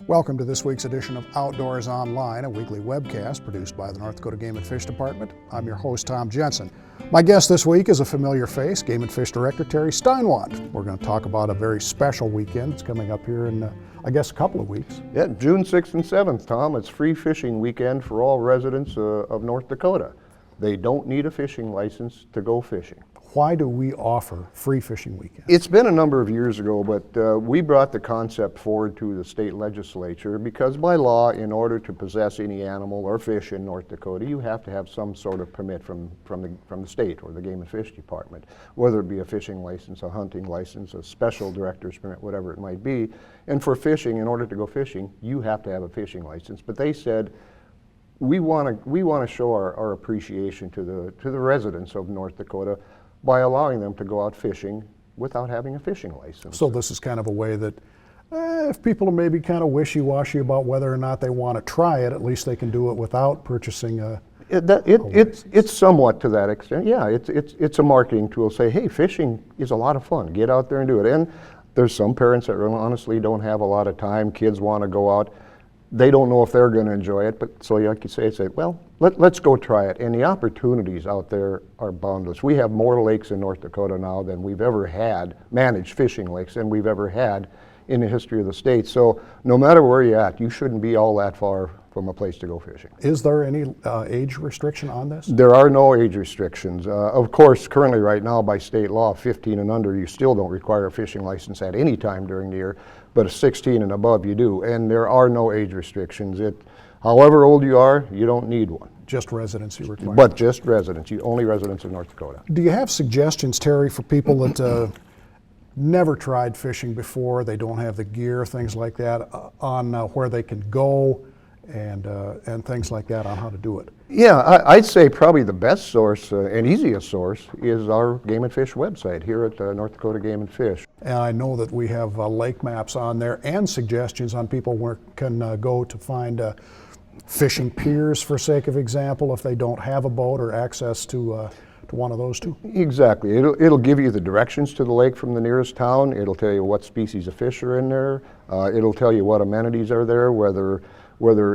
Welcome to this week's edition of Outdoors Online, a weekly webcast produced by the North Dakota Game and Fish Department. I'm your host, Tom Jensen. My guest this week is a familiar face, Game and Fish Director Terry Steinwand. We're going to talk about a very special weekend. It's coming up here in, I guess, a couple of weeks. Yeah, June 6th and 7th, Tom. It's free fishing weekend for all residents of North Dakota. They don't need a fishing license to go fishing. Why do we offer free fishing weekend? It's been a number of years ago, but we brought the concept forward to the state legislature because by law, in order to possess any animal or fish in North Dakota, you have to have some sort of permit from the state or the Game and Fish Department, whether it be a fishing license, a hunting license, a special director's permit, whatever it might be. And for fishing, in order to go fishing, you have to have a fishing license. But they said, we want to show our appreciation to the residents of North Dakota by allowing them to go out fishing without having a fishing license. So this is kind of a way that if people are maybe kind of wishy-washy about whether or not they want to try it, at least they can do it without purchasing a It's somewhat to that extent. Yeah, it's a marketing tool. Say, hey, fishing is a lot of fun. Get out there and do it. And there's some parents that honestly don't have a lot of time. Kids want to go out. They don't know if they're going to enjoy it, but so like you say, well, let's go try it. And the opportunities out there are boundless. We have more lakes in North Dakota now than we've ever had, managed fishing lakes, than we've ever had in the history of the state. So no matter where you're at, you shouldn't be all that far from a place to go fishing. Is there any age restriction on this? There are no age restrictions. Of course, currently right now by state law, 15 and under, you still don't require a fishing license at any time during the year, but a 16 and above you do. And there are no age restrictions. However old you are, you don't need one. Just residency requirement. But just residents, only residents of North Dakota. Do you have suggestions, Terry, for people that never tried fishing before, they don't have the gear, things like that, on where they can go and things like that, on how to do it? Yeah, I'd say probably the best source and easiest source is our Game and Fish website here at North Dakota Game and Fish. And I know that we have lake maps on there and suggestions on people where can go to find fishing piers, for sake of example, if they don't have a boat or access to one of those two. Exactly. It'll give you the directions to the lake from the nearest town. It'll tell you what species of fish are in there. It'll tell you what amenities are there, whether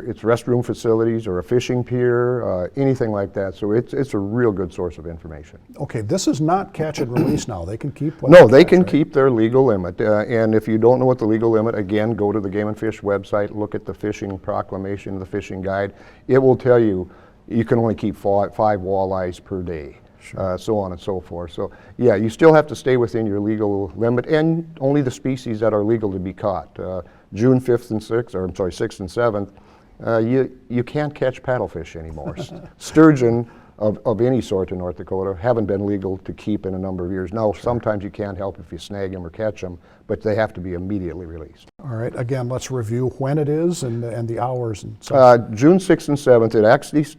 it's restroom facilities or a fishing pier, anything like that. So it's a real good source of information. Okay, this is not catch and release now. They can keep what No, they can keep their legal limit. And if you don't know what the legal limit, again, go to the Game and Fish website, look at the fishing proclamation, the fishing guide. It will tell you you can only keep 5 walleyes per day. Sure. So on and so forth. So yeah, you still have to stay within your legal limit and only the species that are legal to be caught. June 5th and 6th, or I'm sorry, 6th and 7th, you can't catch paddlefish anymore. Sturgeon of any sort in North Dakota haven't been legal to keep in a number of years. Now, sure. Sometimes you can't help if you snag them or catch them, but they have to be immediately released. All right, again, let's review when it is and the hours and such. June 6th and 7th, it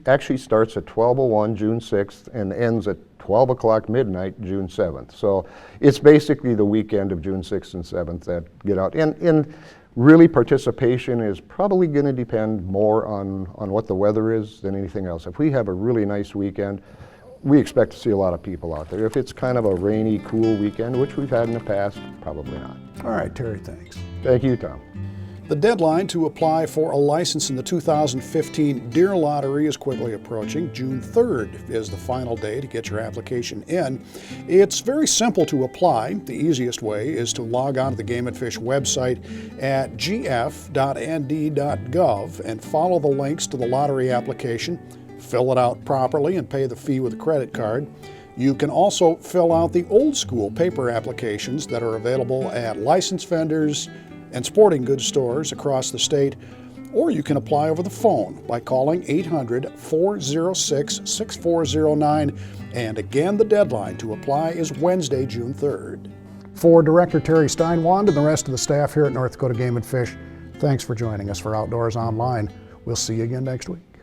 actually starts at 12:01 June 6th and ends at 12 o'clock midnight June 7th. So it's basically the weekend of June 6th and 7th that get out. And really, participation is probably going to depend more on what the weather is than anything else. If we have a really nice weekend, we expect to see a lot of people out there. If it's kind of a rainy, cool weekend, which we've had in the past, probably not. All right, Terry, thanks. Thank you, Tom. The deadline to apply for a license in the 2015 Deer Lottery is quickly approaching. June 3rd is the final day to get your application in. It's very simple to apply. The easiest way is to log on to the Game and Fish website at gf.nd.gov and follow the links to the lottery application, fill it out properly, and pay the fee with a credit card. You can also fill out the old school paper applications that are available at licensed vendors and sporting goods stores across the state, or you can apply over the phone by calling 800-406-6409. And again, the deadline to apply is Wednesday, June 3rd. For Director Terry Steinwand and the rest of the staff here at North Dakota Game and Fish, thanks for joining us for Outdoors Online. We'll see you again next week.